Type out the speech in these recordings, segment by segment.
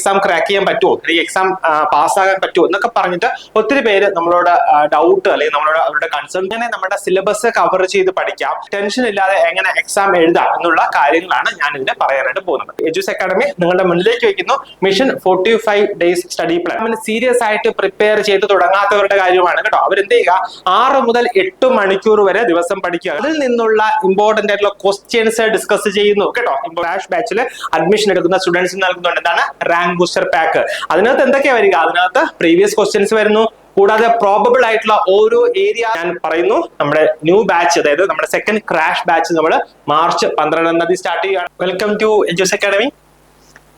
Exam crack ചെയ്യാൻ പറ്റുമോ, അല്ലെങ്കിൽ എക്സാം പാസ്സാകാൻ പറ്റുമോ എന്നൊക്കെ പറഞ്ഞിട്ട് ഒത്തിരി പേര് നമ്മളോട് ഡൗട്ട് അല്ലെങ്കിൽ അവരുടെ കൺസേൺ. ഇങ്ങനെ നമ്മുടെ സിലബസ് കവർ ചെയ്ത് പഠിക്കാം, ടെൻഷൻ ഇല്ലാതെ എങ്ങനെ എക്സാം എഴുതാം എന്നുള്ള കാര്യങ്ങളാണ് ഞാൻ ഇതിനെ പറയാനായിട്ട് പോകുന്നത്. എഡ്യൂസ് അക്കാഡമി നിങ്ങളുടെ മുന്നിലേക്ക് വയ്ക്കുന്നു mission 45 days study plan. Serious ആയിട്ട് പ്രിപ്പയർ ചെയ്ത് തുടങ്ങാത്തവരുടെ കാര്യമാണ് കേട്ടോ. അവരെന്ത് ചെയ്യുക, 6 മുതൽ 8 മണിക്കൂർ വരെ ദിവസം പഠിക്കുക. അതിൽ നിന്നുള്ള ഇമ്പോർട്ടന്റ് ആയിട്ടുള്ള ക്വസ്റ്റ്യൻസ് ഡിസ്കസ് ചെയ്യുന്നു കേട്ടോ. ഫ്ലാഷ് ബാച്ചിൽ അഡ്മിഷൻ എടുക്കുന്ന സ്റ്റുഡൻസിന് നൽകുന്നുണ്ട് എന്താണ്, റാങ്ക് ബൂസ്റ്റർ പാക്ക്. അതിനകത്ത് എന്തൊക്കെയാ വരിക, അതിനകത്ത് പ്രീവിയസ് ക്വസ്റ്റ്യൻസ് വരുന്നു, കൂടാതെ പ്രോബബിൾ ആയിട്ടുള്ള ഓരോ ഏരിയ ഞാൻ പറയുന്നു. നമ്മുടെ ന്യൂ ബാച്ച്, അതായത് നമ്മുടെ സെക്കൻഡ് ക്രാഷ് ബാച്ച് നമ്മൾ മാർച്ച് 12 സ്റ്റാർട്ട് ചെയ്യുകയാണ്. Welcome to Edus academy.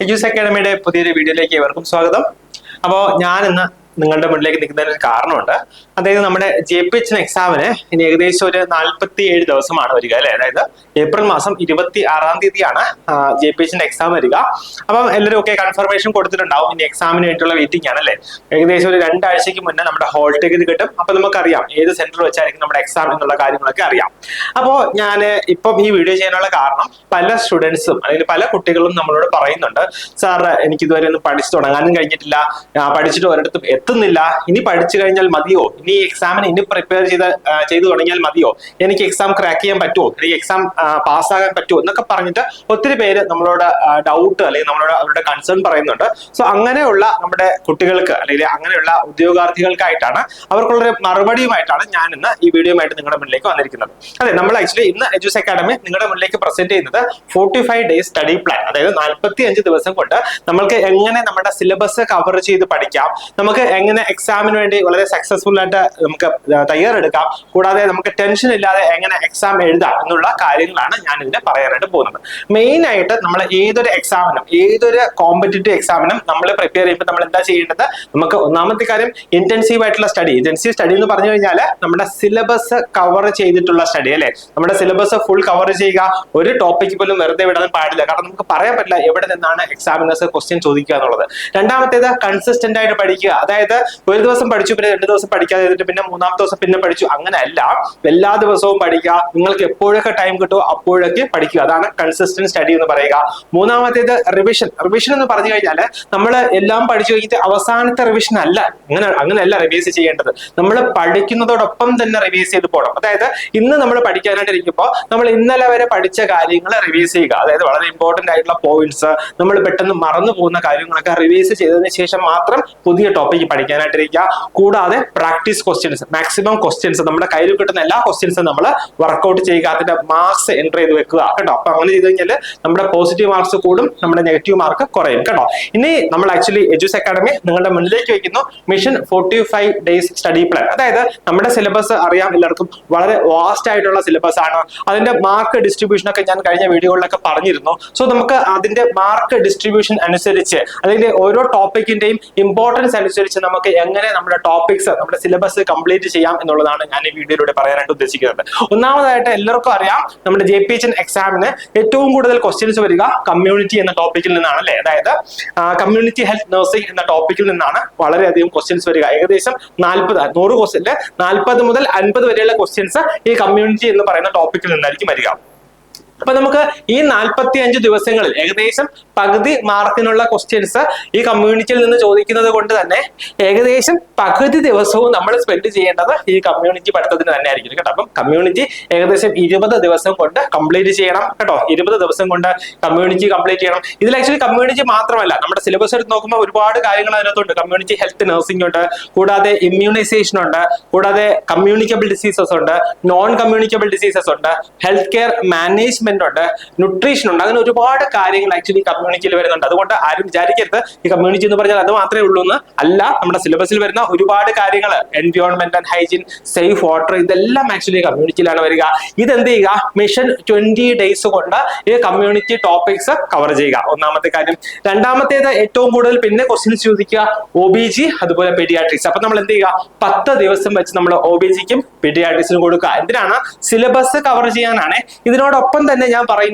Edus അക്കാഡമിയുടെ പുതിയൊരു വീഡിയോയിലേക്ക് ഏവർക്കും സ്വാഗതം. അപ്പോൾ ഞാൻ ഇന്ന് നിങ്ങളുടെ മുന്നിലേക്ക് നിൽക്കുന്നതിന് ഒരു കാരണമുണ്ട്. അതായത് നമ്മുടെ JPH എക്സാമിന് ഇനി ഏകദേശം ഒരു 47 ദിവസമാണ് വരിക അല്ലെ. അതായത് ഏപ്രിൽ മാസം 26 തീയതിയാണ് JPH എക്സാം വരിക. അപ്പം എല്ലാവരും ഒക്കെ കൺഫർമേഷൻ കൊടുത്തിട്ടുണ്ടാവും. ഇനി എക്സാമിന് വേണ്ടിയുള്ള വെയിറ്റിംഗ് ആണ് അല്ലെ. ഏകദേശം ഒരു 2 ആഴ്ചയ്ക്ക് മുന്നേ നമ്മുടെ ഹോൾ ടിക്കറ്റ് കിട്ടും. അപ്പൊ നമുക്കറിയാം ഏത് സെന്റർ വെച്ചായിരിക്കും നമ്മുടെ എക്സാം എന്നുള്ള കാര്യങ്ങളൊക്കെ അറിയാം. അപ്പോൾ ഞാൻ ഇപ്പം ഈ വീഡിയോ ചെയ്യാനുള്ള കാരണം, പല സ്റ്റുഡൻസും അല്ലെങ്കിൽ പല കുട്ടികളും നമ്മളോട് പറയുന്നുണ്ട്, സാർ എനിക്ക് ഇതുവരെ ഒന്നും പഠിച്ചു തുടങ്ങാനും കഴിഞ്ഞിട്ടില്ല, പഠിച്ചിട്ട് ഒരിടത്തും എത്തുന്നില്ല, ഇനി പഠിച്ചു കഴിഞ്ഞാൽ മതിയോ, ഇനി എക്സാമിന് ഇനി പ്രിപ്പയർ ചെയ്ത് തുടങ്ങിയാൽ മതിയോ, എനിക്ക് എക്സാം ക്രാക്ക് ചെയ്യാൻ പറ്റുമോ, എനിക്ക് എക്സാം പാസ്സാകാൻ പറ്റുമോ എന്നൊക്കെ പറഞ്ഞിട്ട് ഒത്തിരി പേര് നമ്മളോട് ഡൗട്ട് അല്ലെങ്കിൽ അവരുടെ കൺസേൺ പറയുന്നുണ്ട്. സോ അങ്ങനെയുള്ള നമ്മുടെ കുട്ടികൾക്ക് അല്ലെങ്കിൽ അങ്ങനെയുള്ള ഉദ്യോഗാർത്ഥികൾക്കായിട്ടാണ്, അവർക്കുള്ളൊരു മറുപടിയുമായിട്ടാണ് ഞാൻ ഇന്ന് ഈ വീഡിയോയുമായിട്ട് നിങ്ങളുടെ മുന്നിലേക്ക് വന്നിരിക്കുന്നത്. അതെ, നമ്മൾ ആക്ച്വലി ഇന്ന് എഡ്യൂസ് അക്കാഡമി നിങ്ങളുടെ മുന്നിലേക്ക് പ്രസന്റ് ചെയ്യുന്നത് 45 ഡേയ്സ് സ്റ്റഡി പ്ലാൻ. അതായത് 45 ദിവസം കൊണ്ട് നമ്മൾക്ക് എങ്ങനെ നമ്മുടെ സിലബസ് കവർ ചെയ്ത് പഠിക്കാം, നമുക്ക് എങ്ങനെ എക്സാമിന് വേണ്ടി വളരെ സക്സസ്ഫുൾ ആയിട്ട് നമുക്ക് തയ്യാറെടുക്കാം, കൂടാതെ നമുക്ക് ടെൻഷൻ ഇല്ലാതെ എങ്ങനെ എക്സാം എഴുതാം എന്നുള്ള കാര്യങ്ങളാണ് ഞാൻ ഇതിനെ പറയാനായിട്ട് പോകുന്നത്. മെയിൻ ആയിട്ട് നമ്മൾ ഏതൊരു എക്സാമിനും, ഏതൊരു കോമ്പറ്റേറ്റീവ് എക്സാമിനും നമ്മൾ പ്രിപ്പയർ ചെയ്യുമ്പോൾ നമ്മൾ എന്താ ചെയ്യേണ്ടത്, നമുക്ക് ഒന്നാമത്തെ കാര്യം ഇന്റൻസീവ് ആയിട്ടുള്ള സ്റ്റഡി. ഇന്റൻസീവ് സ്റ്റഡി എന്ന് പറഞ്ഞു കഴിഞ്ഞാൽ നമ്മുടെ സിലബസ് കവർ ചെയ്തിട്ടുള്ള സ്റ്റഡി അല്ലെ. നമ്മുടെ സിലബസ് ഫുൾ കവർ ചെയ്യുക, ഒരു ടോപ്പിക് പോലും വെറുതെ വിടാൻ പാടില്ല. കാരണം നമുക്ക് പറയാൻ പറ്റില്ല എവിടെ നിന്നാണ് എക്സാമിനേഴ്സ് ക്വസ്റ്റ്യൻ ചോദിക്കുക എന്നുള്ളത്. രണ്ടാമത്തേത് കൺസിസ്റ്റന്റ് ആയിട്ട് പഠിക്കുക. അതായത് ഒരു ദിവസം പഠിച്ചു, പിന്നെ 2 ദിവസം പഠിക്കാതെ ഇരുന്നിട്ട് പിന്നെ 3-ാമത്തെ ദിവസം പിന്നെ പഠിച്ചു, അങ്ങനെയല്ല. എല്ലാ ദിവസവും പഠിക്കുക, നിങ്ങൾക്ക് എപ്പോഴൊക്കെ ടൈം കിട്ടുമോ അപ്പോഴൊക്കെ പഠിക്കുക. അതാണ് കൺസിസ്റ്റന്റ് സ്റ്റഡി എന്ന് പറയുക. മൂന്നാമത്തേത് റിവിഷൻ. റിവിഷൻ എന്ന് പറഞ്ഞു കഴിഞ്ഞാൽ നമ്മൾ എല്ലാം പഠിച്ചു കഴിഞ്ഞിട്ട് അവസാനത്തെ റിവിഷൻ അല്ല, അങ്ങനെയല്ല റിവൈസ് ചെയ്യേണ്ടത്. നമ്മൾ പഠിക്കുന്നതോടൊപ്പം തന്നെ റിവൈസ് ചെയ്ത് പോകണം. അതായത് ഇന്ന് നമ്മൾ പഠിക്കാനായിട്ട് ഇരിക്കുമ്പോൾ നമ്മൾ ഇന്നലെ വരെ പഠിച്ച കാര്യങ്ങൾ റിവൈസ് ചെയ്യുക. അതായത് വളരെ ഇമ്പോർട്ടന്റ് ആയിട്ടുള്ള പോയിന്റ്സ്, നമ്മൾ പെട്ടെന്ന് മറന്നു പോകുന്ന കാര്യങ്ങളൊക്കെ റിവൈസ് ചെയ്തതിനു ശേഷം മാത്രം പുതിയ ടോപ്പിക് പഠിക്കാനായിട്ടിരിക്കുക. കൂടാതെ പ്രാക്ടീസ് ക്വസ്റ്റ്യൻസ്, മാക്സിമം ക്വസ്റ്റ്യൻസ്, നമ്മുടെ കയ്യിൽ കിട്ടുന്ന എല്ലാ ക്വസ്റ്റ്യൻസും നമ്മൾ വർക്ക്ഔട്ട് ചെയ്യുക, അതിന്റെ മാർക്സ് എൻറ്റർ ചെയ്ത് വെക്കുക കേട്ടോ. അപ്പൊ അങ്ങനെ ചെയ്ത് കഴിഞ്ഞാൽ നമ്മുടെ പോസിറ്റീവ് മാർക്സ് കൂടും, നമ്മുടെ നെഗറ്റീവ് മാർക്ക് കുറയും കേട്ടോ. ഇനി നമ്മൾ ആക്ച്വലി എഡ്യൂസ് അക്കാഡമി നിങ്ങളുടെ മുന്നിലേക്ക് വയ്ക്കുന്നു മിഷൻ 45 ഡേയ്സ് സ്റ്റഡി പ്ലാൻ. അതായത് നമ്മുടെ സിലബസ് അറിയാം എല്ലാവർക്കും, വളരെ വാസ്റ്റ് ആയിട്ടുള്ള സിലബസ് ആണ്. അതിന്റെ മാർക്ക് ഡിസ്ട്രിബ്യൂഷൻ ഒക്കെ ഞാൻ കഴിഞ്ഞ വീഡിയോകളിലൊക്കെ പറഞ്ഞിരുന്നു. സോ നമുക്ക് അതിന്റെ മാർക്ക് ഡിസ്ട്രിബ്യൂഷൻ അനുസരിച്ച് അല്ലെങ്കിൽ ഓരോ ടോപ്പിക്കിന്റെയും ഇമ്പോർട്ടൻസ് അനുസരിച്ച് നമുക്ക് എങ്ങനെ നമ്മുടെ ടോപ്പിക്സ്, നമ്മുടെ സിലബസ് കംപ്ലീറ്റ് ചെയ്യാം എന്നുള്ളതാണ് ഞാൻ ഈ വീഡിയോയിലൂടെ പറയാനായിട്ട് ഉദ്ദേശിക്കുന്നത്. ഒന്നാമതായിട്ട് എല്ലാവർക്കും അറിയാം, നമ്മുടെ JPH എക്സാമിന് ഏറ്റവും കൂടുതൽ ക്വസ്റ്റ്യൻസ് വരിക കമ്മ്യൂണിറ്റി എന്ന ടോപ്പിക്കിൽ നിന്നാണ് അല്ലെ. അതായത് കമ്മ്യൂണിറ്റി ഹെൽത്ത് നഴ്സിംഗ് എന്ന ടോപ്പിക്കിൽ നിന്നാണ് വളരെയധികം ക്വസ്റ്റ്യൻസ് വരിക. ഏകദേശം 100 ക്വസ്റ്റ്യനിൽ 40 മുതൽ 50 വരെയുള്ള ക്വസ്റ്റ്യൻസ് ഈ കമ്മ്യൂണിറ്റി എന്ന് പറയുന്ന ടോപ്പിക്കിൽ നിന്നായിരിക്കും വരിക. അപ്പൊ നമുക്ക് ഈ 45 ദിവസങ്ങളിൽ ഏകദേശം പകുതി മാർക്കിനുള്ള ക്വസ്റ്റ്യൻസ് ഈ കമ്മ്യൂണിറ്റിയിൽ നിന്ന് ചോദിക്കുന്നത് കൊണ്ട് തന്നെ ഏകദേശം പകുതി ദിവസവും നമ്മൾ സ്പെൻഡ് ചെയ്യേണ്ടത് ഈ കമ്മ്യൂണിറ്റി പഠിത്തത്തിന് തന്നെ ആയിരിക്കും കേട്ടോ. അപ്പം കമ്മ്യൂണിറ്റി ഏകദേശം 20 ദിവസം കൊണ്ട് കംപ്ലീറ്റ് ചെയ്യണം കേട്ടോ. 20 ദിവസം കൊണ്ട് കമ്മ്യൂണിറ്റി കംപ്ലീറ്റ് ചെയ്യണം. ഇതിൽ ആക്ച്വലി കമ്മ്യൂണിറ്റി മാത്രമല്ല, നമ്മുടെ സിലബസ് എടുത്ത് നോക്കുമ്പോൾ ഒരുപാട് കാര്യങ്ങൾ അതിനകത്തുണ്ട്. കമ്മ്യൂണിറ്റി ഹെൽത്ത് നഴ്സിംഗ് ഉണ്ട്, കൂടാതെ ഇമ്മ്യൂണൈസേഷൻ ഉണ്ട്, കൂടാതെ കമ്മ്യൂണിക്കബിൾ ഡിസീസസ് ഉണ്ട്, നോൺ കമ്മ്യൂണിക്കബിൾ ഡിസീസസ് ഉണ്ട്, ഹെൽത്ത് കെയർ മാനേജ്മെന്റ് ഉണ്ട്, ന്യൂട്രീഷൻ ഉണ്ട്. അങ്ങനെ ഒരുപാട് കാര്യങ്ങൾ ആക്ച്വലി കമ്മ്യൂണിറ്റിയിൽ വരുന്നുണ്ട്. അതുകൊണ്ട് ആരും വിചാരിക്കരുത് ഈ കമ്മ്യൂണിറ്റി എന്ന് പറഞ്ഞാൽ അത് മാത്രമേ ഉള്ളൂ എന്ന് അല്ല. നമ്മുടെ സിലബസിൽ വരുന്ന ഒരുപാട് കാര്യങ്ങൾ, environment and hygiene, safe water, ഇതെല്ലാം ആക്ച്വലി കമ്മ്യൂണിറ്റിയിലാണ് വരിക. ഇതെന്ത് ചെയ്യുക, മിഷൻ 20 ഡേയ്സ് കൊണ്ട് ഈ കമ്മ്യൂണിറ്റി ടോപ്പിക്സ് കവർ ചെയ്യുക, ഒന്നാമത്തെ കാര്യം. രണ്ടാമത്തേത് ഏറ്റവും കൂടുതൽ പിന്നെ ക്വസ്റ്റ്യൻസ് ചോദിക്കുക OBG അതുപോലെ പെഡിയാട്രിക്സ്. അപ്പൊ നമ്മൾ എന്ത് ചെയ്യുക, 10 ദിവസം വെച്ച് നമ്മൾ OBGക്കും പെഡിയാട്രിക്സിനും കൊടുക്കുക. എന്തിനാണ്, സിലബസ് കവർ ചെയ്യാനാണ്. ഇതിനോടൊപ്പം തന്നെ ഞാൻ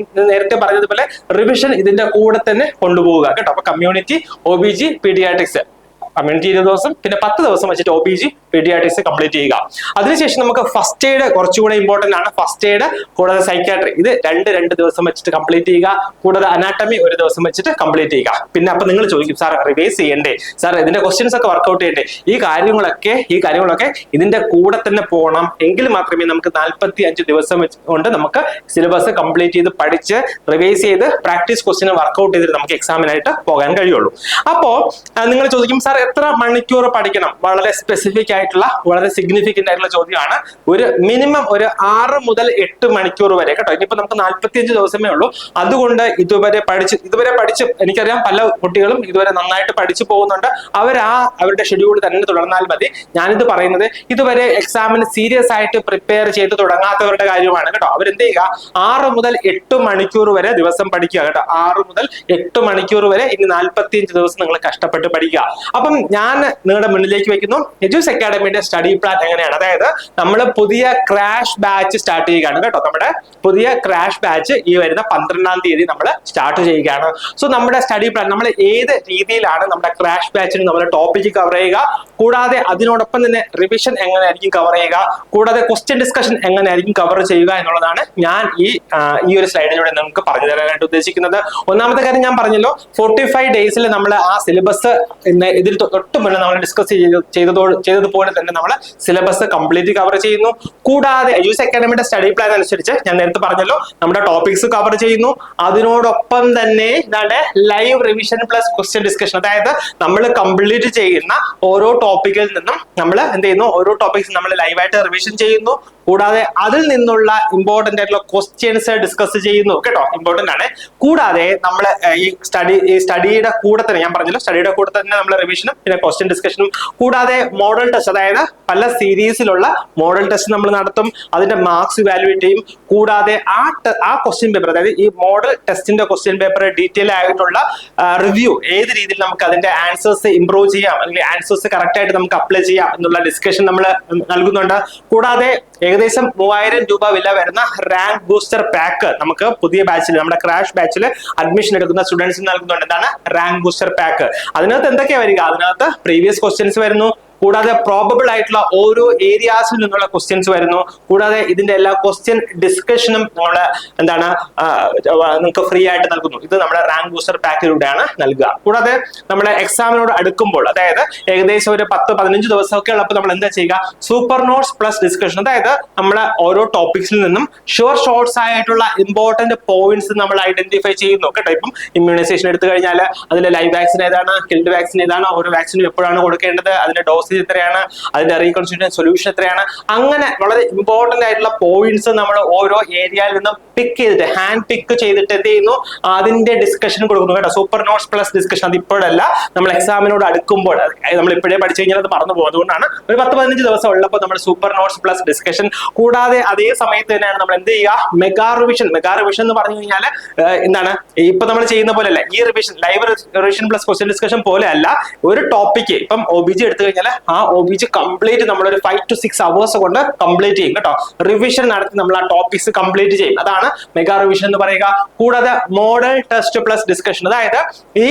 നേരത്തെ പറഞ്ഞതുപോലെ റിവിഷൻ ഇതിന്റെ കൂടെ തന്നെ കൊണ്ടുപോവുക കേട്ടോ. അപ്പൊ കമ്മ്യൂണിറ്റി, OBG, പീഡിയാട്രിക്സ്, കമ്മ്യൂണിറ്റി 20 ദിവസം, പിന്നെ 10 ദിവസം വെച്ചിട്ട് OBG, പീഡിയാട്രിക്സ് കംപ്ലീറ്റ് ചെയ്യുക. അതിനുശേഷം നമുക്ക് ഫസ്റ്റ് എയ്ഡ് കുറച്ചുകൂടെ ഇമ്പോർട്ടന്റ് ആണ്. ഫസ്റ്റ് എയ്ഡ് കൂടാതെ സൈക്കാട്രി ഇത് രണ്ട് ദിവസം വെച്ചിട്ട് കംപ്ലീറ്റ് ചെയ്യുക. കൂടാതെ അനാട്ടമി ഒരു ദിവസം വെച്ചിട്ട് കംപ്ലീറ്റ് ചെയ്യുക. പിന്നെ അപ്പൊ നിങ്ങൾ ചോദിക്കും, സാർ റിവൈസ് ചെയ്യണ്ടേ, സാർ ഇതിന്റെ ക്വസ്റ്റ്യൻസ് ഒക്കെ വർക്ക്ഔട്ട് ചെയ്യണ്ടേ? ഈ കാര്യങ്ങളൊക്കെ ഇതിന്റെ കൂടെ തന്നെ പോകണം. എങ്കിൽ മാത്രമേ നമുക്ക് 45 ദിവസം കൊണ്ട് നമുക്ക് സിലബസ് കംപ്ലീറ്റ് ചെയ്ത് പഠിച്ച് റിവൈസ് ചെയ്ത് പ്രാക്ടീസ് ക്വസ്റ്റ്യൻ വർക്ക്ഔട്ട് ചെയ്തിട്ട് നമുക്ക് എക്സാമിനായിട്ട് പോകാൻ കഴിയുള്ളൂ. അപ്പോ നിങ്ങൾ ചോദിക്കും, സാർ എത്ര മണിക്കൂർ പഠിക്കണം? വളരെ സ്പെസിഫിക് ആയിട്ടുള്ള വളരെ സിഗ്നിഫിക്കന്റ് ആയിട്ടുള്ള ചോദ്യമാണ്. ഒരു മിനിമം ഒരു 6 മുതൽ 8 മണിക്കൂർ വരെ കേട്ടോ. ഇനിയിപ്പോ നമുക്ക് 45 ദിവസമേ ഉള്ളൂ. അതുകൊണ്ട് ഇതുവരെ പഠിച്ച് എനിക്കറിയാം പല കുട്ടികളും ഇതുവരെ നന്നായിട്ട് പഠിച്ചു പോകുന്നുണ്ട്. അവരുടെ ഷെഡ്യൂൾ തന്നെ തുടർന്നാൽ മതി. ഞാനിത് പറയുന്നത് ഇതുവരെ എക്സാമിന് സീരിയസ് ആയിട്ട് പ്രിപ്പയർ ചെയ്ത് തുടങ്ങാത്തവരുടെ കാര്യമാണ് കേട്ടോ. അവരെന്ത് ചെയ്യുക, 6 മുതൽ 8 മണിക്കൂർ വരെ ദിവസം പഠിക്കുക കേട്ടോ. 6 മുതൽ 8 മണിക്കൂർ വരെ ഇനി 45 ദിവസം നിങ്ങൾ കഷ്ടപ്പെട്ട് പഠിക്കുക. അപ്പം ഞാൻ നിങ്ങളുടെ മുന്നിലേക്ക് വെക്കുന്നു എജുസ് അക്കാഡമിയുടെ സ്റ്റഡി പ്ലാൻ എങ്ങനെയാണ്. അതായത് നമ്മൾ പുതിയ ക്രാഷ് ബാച്ച് സ്റ്റാർട്ട് ചെയ്യുകയാണ് കേട്ടോ. നമ്മുടെ പുതിയ ക്രാഷ് ബാച്ച് ഈ വരുന്ന 12-ാം തീയതി നമ്മൾ സ്റ്റാർട്ട് ചെയ്യുകയാണ്. സോ നമ്മുടെ സ്റ്റഡി പ്ലാൻ നമ്മൾ ഏത് രീതിയിലാണ് നമ്മുടെ ക്രാഷ് ബാച്ചിന് നമ്മൾ ടോപ്പിക്ക് കവർ ചെയ്യുക, കൂടാതെ അതിനോടൊപ്പം തന്നെ റിവിഷൻ എങ്ങനെയായിരിക്കും കവർ ചെയ്യുക, കൂടാതെ ക്വസ്റ്റ്യൻ ഡിസ്കഷൻ എങ്ങനെയായിരിക്കും കവർ ചെയ്യുക എന്നുള്ളതാണ് ഞാൻ ഈ ഒരു സ്ലൈഡിലൂടെ നിങ്ങൾക്ക് പറഞ്ഞു തരാനായിട്ട് ഉദ്ദേശിക്കുന്നത്. ഒന്നാമത്തെ കാര്യം ഞാൻ പറഞ്ഞല്ലോ, 45 ഡേയ്സിൽ നമ്മൾ ആ സിലബസ് ഇതിൽ തൊട്ട് മുന്നേ നമ്മൾ ഡിസ്കസ് ചെയ്തതുപോലെ തന്നെ നമ്മൾ സിലബസ് കംപ്ലീറ്റ് കവർ ചെയ്യുന്നു. കൂടാതെ എജുസ് അക്കാഡമിയുടെ സ്റ്റഡി പ്ലാൻ അനുസരിച്ച് ഞാൻ നേരത്തെ പറഞ്ഞല്ലോ നമ്മുടെ ടോപ്പിക്സ് കവർ ചെയ്യുന്നു. അതിനോടൊപ്പം തന്നെ live revision plus question discussion, അതായത് നമ്മൾ കംപ്ലീറ്റ് ചെയ്യുന്ന ഓരോ ടോപ്പിക്കിൽ നിന്നും നമ്മൾ എന്ത് ചെയ്യുന്നു, ഓരോ ടോപ്പിക്സ് നമ്മൾ ലൈവായിട്ട് റിവിഷൻ ചെയ്യുന്നു. കൂടാതെ അതിൽ നിന്നുള്ള ഇമ്പോർട്ടന്റ് ആയിട്ടുള്ള ക്വസ്റ്റ്യൻസ് ഡിസ്കസ് ചെയ്യുന്നു കേട്ടോ. ഇമ്പോർട്ടന്റ് ആണ്. കൂടാതെ നമ്മൾ ഈ സ്റ്റഡിയുടെ കൂടെ തന്നെ ഞാൻ പറഞ്ഞല്ലോ, സ്റ്റഡിയുടെ കൂടെ തന്നെ നമ്മൾ റിവിഷനും പിന്നെ ക്വസ്റ്റ്യൻ ഡിസ്കഷനും കൂടാതെ മോഡൽ ടെസ്റ്റ്, അതായത് പല സീരീസിലുള്ള മോഡൽ ടെസ്റ്റ് നമ്മൾ നടത്തും. അതിന്റെ മാർക്സ് വാല്യൂവേറ്റ് ചെയ്യും. കൂടാതെ ആ ക്വസ്റ്റ്യൻ പേപ്പർ, അതായത് ഈ മോഡൽ ടെസ്റ്റിന്റെ ക്വസ്റ്റ്യൻ പേപ്പർ ഡീറ്റെയിൽ ആയിട്ടുള്ള റിവ്യൂ, ഏത് രീതിയിൽ നമുക്ക് അതിന്റെ ആൻസേഴ്സ് ഇംപ്രൂവ് ചെയ്യാം അല്ലെങ്കിൽ ആൻസേഴ്സ് കറക്റ്റ് ആയിട്ട് നമുക്ക് അപ്ലൈ ചെയ്യാം എന്നുള്ള ഡിസ്കഷൻ നമ്മൾ നൽകുന്നുണ്ട്. കൂടാതെ ഏകദേശം 3000 രൂപ വില വരുന്ന റാങ്ക് ബൂസ്റ്റർ പാക്ക് നമുക്ക് പുതിയ ബാച്ചിൽ, നമ്മുടെ ക്രാഷ് ബാച്ചിൽ അഡ്മിഷൻ എടുക്കുന്ന സ്റ്റുഡൻസിന് നൽകുന്നുണ്ട്. എന്താണ് റാങ്ക് ബൂസ്റ്റർ പാക്ക്? അതിനകത്ത് എന്തൊക്കെയാ വരിക? അതിനകത്ത് പ്രീവിയസ് ക്വസ്റ്റ്യൻസ് വരുന്നു. കൂടാതെ പ്രോബബിൾ ആയിട്ടുള്ള ഓരോ ഏരിയാസിൽ നിന്നുള്ള ക്വസ്റ്റ്യൻസ് വരുന്നു. കൂടാതെ ഇതിന്റെ എല്ലാ ക്വസ്റ്റ്യൻ ഡിസ്കഷനും നമ്മള് നിങ്ങൾക്ക് ഫ്രീ ആയിട്ട് നൽകുന്നു. ഇത് നമ്മുടെ റാങ്ക് ബൂസ്റ്റർ പാക്കിലൂടെയാണ് നൽകുക. കൂടാതെ നമ്മുടെ എക്സാമിനോട് അടുക്കുമ്പോൾ, അതായത് ഏകദേശം ഒരു 10-15 ദിവസമൊക്കെ ഉള്ളപ്പോൾ നമ്മൾ എന്താ ചെയ്യുക, സൂപ്പർ നോട്ട്സ് പ്ലസ് ഡിസ്കഷൻ, അതായത് നമ്മളെ ഓരോ ടോപ്പിക്സിൽ നിന്നും ഷുവർ ഷോർട്സ് ആയിട്ടുള്ള ഇമ്പോർട്ടന്റ് പോയിന്റ്സ് നമ്മൾ ഐഡന്റിഫൈ ചെയ്യുന്നു കേട്ടോ. ഇപ്പം ഇമ്മ്യൂണൈസേഷൻ എടുത്തു കഴിഞ്ഞാൽ അതിന്റെ ലൈവ് വാക്സിൻ ഏതാണ്, കിൽഡ് വാക്സിൻ ഏതാണ്, ഓരോ വാക്സിനും എപ്പോഴാണ് കൊടുക്കേണ്ടത്, അതിന്റെ ഡോസ് എത്രയാണ്, അതിന്റെ റീകൺസ്ട്രക്ഷൻ സൊല്യൂഷൻ എത്രയാണ്, അങ്ങനെ വളരെ ഇമ്പോർട്ടന്റ് ആയിട്ടുള്ള പോയിന്റ്സ് നമ്മൾ ഓരോ ഏരിയയിൽ നിന്നും പിക്ക് ചെയ്തിട്ട് ഹാൻഡ് പിക്ക് ചെയ്തിട്ട് എന്ത് ചെയ്യുന്നു, അതിന്റെ ഡിസ്കഷൻ കൊടുക്കുന്നു കേട്ടോ. Super notes plus discussion. അത് ഇപ്പോഴല്ല, നമ്മൾ എക്സാമിനോട് അടുക്കുമ്പോൾ, നമ്മൾ ഇപ്പോഴേ പഠിച്ചു കഴിഞ്ഞാൽ അത് മറന്നു പോകും. അതുകൊണ്ടാണ് ഒരു 10-15 ദിവസം ഉള്ളപ്പോൾ നമ്മൾ സൂപ്പർ നോട്ട്സ് പ്ലസ് ഡിസ്കഷൻ. കൂടാതെ അതേ സമയത്ത് തന്നെയാണ് നമ്മൾ എന്ത് ചെയ്യുക, മെഗാ റിവിഷൻ എന്ന് പറഞ്ഞു കഴിഞ്ഞാൽ എന്താണ്, ഇപ്പൊ നമ്മൾ ചെയ്യുന്ന പോലെ അല്ല. ഈ revision live revision plus question discussion പോലെ അല്ല. ഒരു ടോപ്പിക്ക് ഇപ്പം OBG എടുത്തു കഴിഞ്ഞാൽ ആ OBG കംപ്ലീറ്റ് നമ്മളൊരു 5 to 6 hours കൊണ്ട് കംപ്ലീറ്റ് ചെയ്യും കേട്ടോ. റിവിഷൻ നടത്തി നമ്മൾ ആ ടോപ്പിക്സ് കംപ്ലീറ്റ് ചെയ്യും. അതാണ് മെഗാ റിവിഷൻ എന്ന് പറയുക. കൂടാതെ മോഡൽ ടെസ്റ്റ് പ്ലസ് ഡിസ്കഷൻ, അതായത് ഈ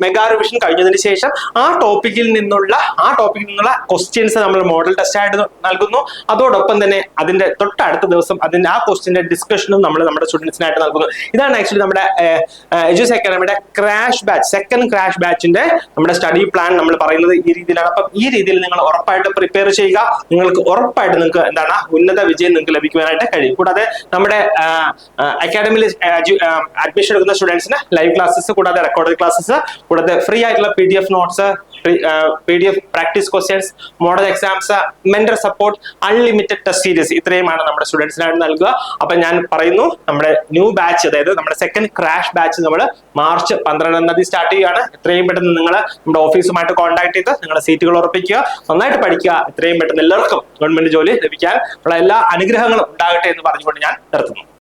മെഗാ റിവിഷൻ കഴിഞ്ഞതിന് ശേഷം ആ ടോപ്പിക്കിൽ നിന്നുള്ള ക്വസ്റ്റ്യൻസ് നമ്മൾ മോഡൽ ടെസ്റ്റ് ആയിട്ട് നൽകുന്നു. അതോടൊപ്പം തന്നെ അതിന്റെ തൊട്ടടുത്ത ദിവസം അതിന്റെ ആ ക്വസ്റ്റ്യന്റെ ഡിസ്കഷനും നമ്മൾ നമ്മുടെ സ്റ്റുഡൻസിനായിട്ട് നൽകുന്നു. ഇതാണ് ആക്ച്വലി നമ്മുടെ എജുസ് അക്കാഡമിയുടെ ക്രാഷ് ബാച്ച്, സെക്കൻഡ് ക്രാഷ് ബാച്ചിന്റെ നമ്മുടെ സ്റ്റഡി പ്ലാൻ നമ്മൾ പറയുന്നത് ഈ രീതിയിലാണ്. അപ്പം ഈ രീതിയിൽ നിങ്ങൾ ഉറപ്പായിട്ടും പ്രിപ്പയർ ചെയ്യുക. നിങ്ങൾക്ക് എന്താണ് ഉന്നത വിജയം നിങ്ങൾക്ക് ലഭിക്കുവാനായിട്ട് കഴിയും. കൂടാതെ നമ്മുടെ അക്കാഡമിയിൽ അഡ്മിഷൻ എടുക്കുന്ന സ്റ്റുഡൻസിന് ലൈവ് ക്ലാസ്സസ്, കൂടാതെ റെക്കോർഡഡ് ക്ലാസ്സസ്, കൂടാതെ ഫ്രീ ആയിട്ടുള്ള PDF notes, PDF practice questions, model exams, mentor support, unlimited test series, ഇത്രയുമാണ് നമ്മുടെ സ്റ്റുഡൻസിനായിട്ട് നൽകുക. അപ്പൊ ഞാൻ പറയുന്നു, നമ്മുടെ ന്യൂ ബാച്ച്, അതായത് നമ്മുടെ സെക്കൻഡ് ക്രാഷ് ബാച്ച് നമ്മൾ മാർച്ച് 12-ാം തീയതി സ്റ്റാർട്ട് ചെയ്യുകയാണ്. എത്രയും പെട്ടെന്ന് നിങ്ങൾ നമ്മുടെ ഓഫീസുമായിട്ട് കോൺടാക്ട് ചെയ്ത് നിങ്ങളുടെ സീറ്റുകൾ ഉറപ്പിക്കുക, നന്നായിട്ട് പഠിക്കുക. എത്രയും പെട്ടെന്ന് എല്ലാവർക്കും ഗവൺമെന്റ് ജോലി ലഭിക്കാൻ ഉള്ള എല്ലാ അനുഗ്രഹങ്ങളും ഉണ്ടാകട്ടെ എന്ന് പറഞ്ഞുകൊണ്ട് ഞാൻ നിർത്തുന്നു.